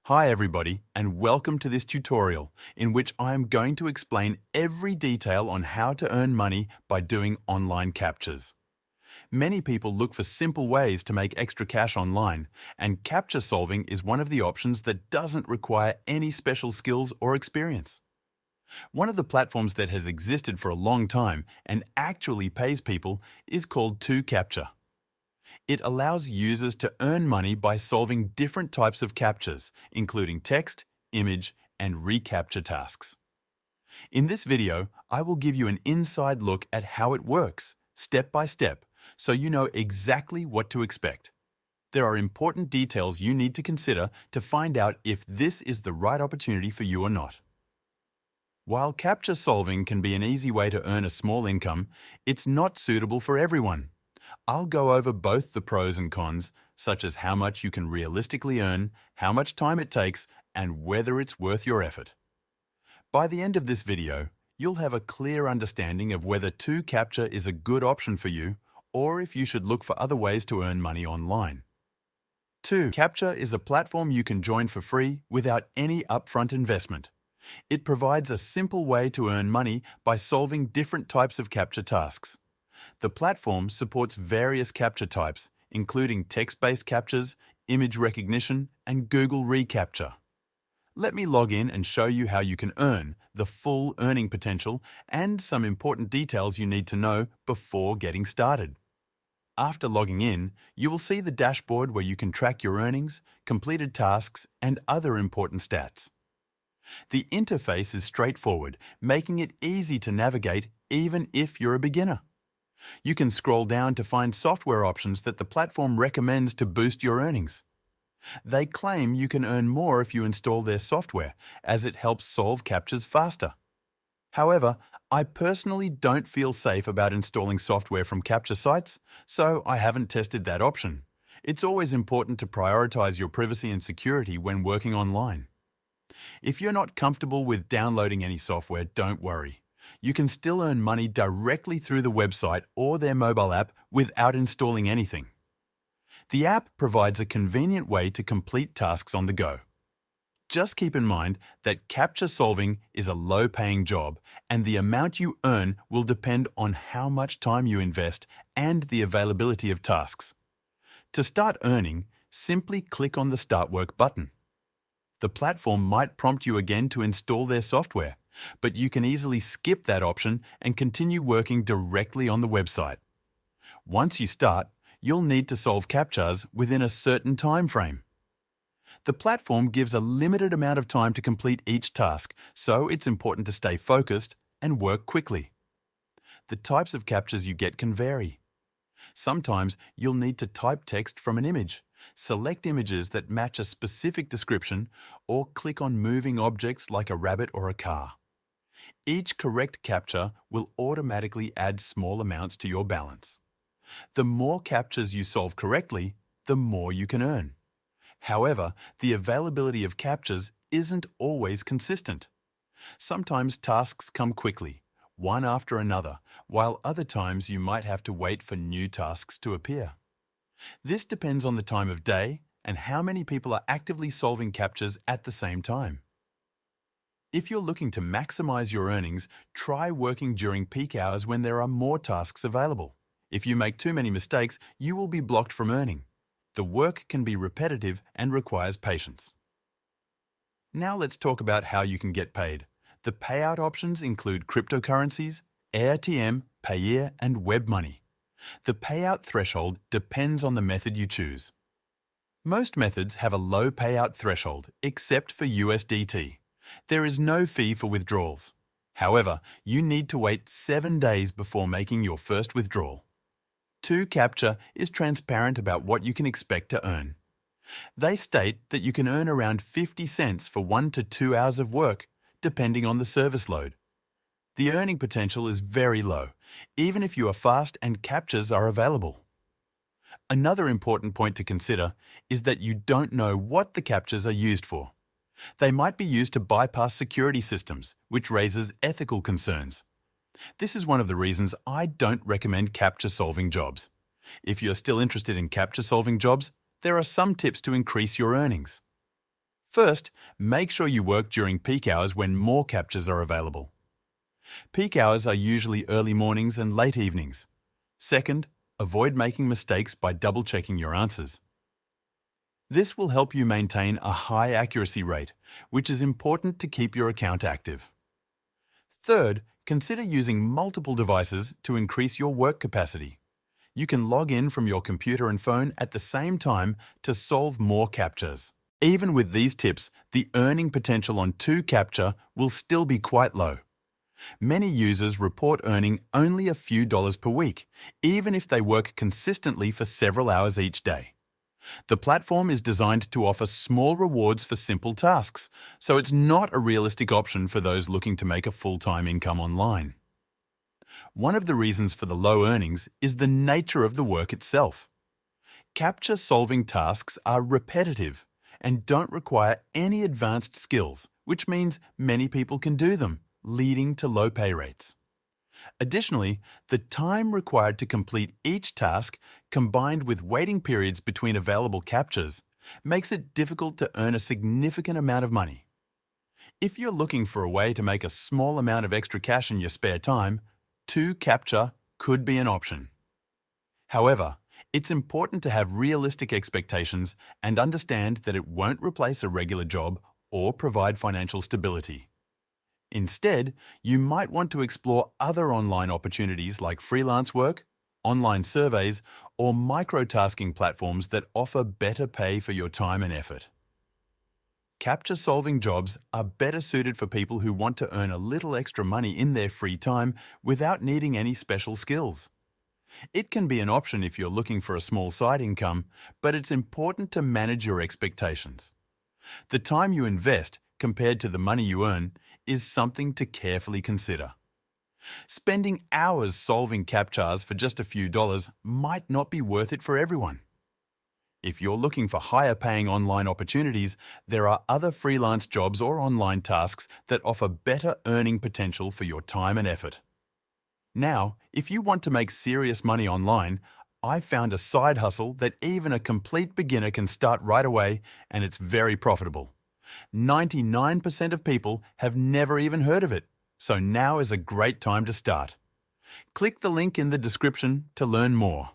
Hi everybody, and welcome to this tutorial in which I am going to explain every detail on how to earn money by doing online captchas. Many people look for simple ways to make extra cash online, and captcha solving is one of the options that doesn't require any special skills or experience. One of the platforms that has existed for a long time and actually pays people is called Captcha. It allows users to earn money by solving different types of captchas, including text, image, and reCAPTCHA tasks. In this video, I will give you an inside look at how it works, step by step, so you know exactly what to expect. There are important details you need to consider to find out if this is the right opportunity for you or not. While captcha solving can be an easy way to earn a small income, it's not suitable for everyone. I'll go over both the pros and cons, such as how much you can realistically earn, how much time it takes, and whether it's worth your effort. By the end of this video, you'll have a clear understanding of whether captcha is a good option for you, or if you should look for other ways to earn money online. Captcha is a platform you can join for free without any upfront investment. It provides a simple way to earn money by solving different types of captcha tasks. The platform supports various captcha types, including text-based captchas, image recognition, and Google reCAPTCHA. Let me log in and show you how you can earn the full earning potential and some important details you need to know before getting started. After logging in, you will see the dashboard where you can track your earnings, completed tasks, and other important stats. The interface is straightforward, making it easy to navigate even if you're a beginner. You can scroll down to find software options that the platform recommends to boost your earnings. They claim you can earn more if you install their software, as it helps solve captchas faster. However, I personally don't feel safe about installing software from captcha sites, so I haven't tested that option. It's always important to prioritize your privacy and security when working online. If you're not comfortable with downloading any software, don't worry. You can still earn money directly through the website or their mobile app without installing anything. The app provides a convenient way to complete tasks on the go. Just keep in mind that captcha solving is a low-paying job, and the amount you earn will depend on how much time you invest and the availability of tasks. To start earning, simply click on the Start Work button. The platform might prompt you again to install their software, but you can easily skip that option and continue working directly on the website. Once you start, you'll need to solve captchas within a certain time frame. The platform gives a limited amount of time to complete each task, so it's important to stay focused and work quickly. The types of captchas you get can vary. Sometimes you'll need to type text from an image, select images that match a specific description, or click on moving objects like a rabbit or a car. Each correct captcha will automatically add small amounts to your balance. The more captchas you solve correctly, the more you can earn. However, the availability of captchas isn't always consistent. Sometimes tasks come quickly, one after another, while other times you might have to wait for new tasks to appear. This depends on the time of day and how many people are actively solving captchas at the same time. If you're looking to maximize your earnings, try working during peak hours when there are more tasks available. If you make too many mistakes, you will be blocked from earning. The work can be repetitive and requires patience. Now let's talk about how you can get paid. The payout options include cryptocurrencies, AirTM, Payeer, and web money. The payout threshold depends on the method you choose. Most methods have a low payout threshold, except for USDT. There is no fee for withdrawals. However, you need to wait 7 days before making your first withdrawal. Captcha is transparent about what you can expect to earn. They state that you can earn around 50 cents for 1 to 2 hours of work, depending on the service load. The earning potential is very low, even if you are fast and captchas are available. Another important point to consider is that you don't know what the captchas are used for. They might be used to bypass security systems, which raises ethical concerns. This is one of the reasons I don't recommend captcha solving jobs. If you're still interested in captcha solving jobs, there are some tips to increase your earnings. First, make sure you work during peak hours when more captchas are available. Peak hours are usually early mornings and late evenings. Second, avoid making mistakes by double-checking your answers. This will help you maintain a high accuracy rate, which is important to keep your account active. Third, consider using multiple devices to increase your work capacity. You can log in from your computer and phone at the same time to solve more captchas. Even with these tips, the earning potential on 2 captcha will still be quite low. Many users report earning only a few dollars per week, even if they work consistently for several hours each day. The platform is designed to offer small rewards for simple tasks, so it's not a realistic option for those looking to make a full-time income online. One of the reasons for the low earnings is the nature of the work itself. Captcha solving tasks are repetitive and don't require any advanced skills, which means many people can do them, leading to low pay rates. Additionally, the time required to complete each task, combined with waiting periods between available captchas, makes it difficult to earn a significant amount of money. If you're looking for a way to make a small amount of extra cash in your spare time, 2 captcha could be an option. However, it's important to have realistic expectations and understand that it won't replace a regular job or provide financial stability. Instead, you might want to explore other online opportunities like freelance work, online surveys, or microtasking platforms that offer better pay for your time and effort. Captcha solving jobs are better suited for people who want to earn a little extra money in their free time without needing any special skills. It can be an option if you're looking for a small side income, but it's important to manage your expectations. The time you invest compared to the money you earn is something to carefully consider. Spending hours solving captchas for just a few dollars might not be worth it for everyone. If you're looking for higher paying online opportunities, there are other freelance jobs or online tasks that offer better earning potential for your time and effort. Now, if you want to make serious money online, I've found a side hustle that even a complete beginner can start right away, and it's very profitable. 99% of people have never even heard of it, so now is a great time to start. Click the link in the description to learn more.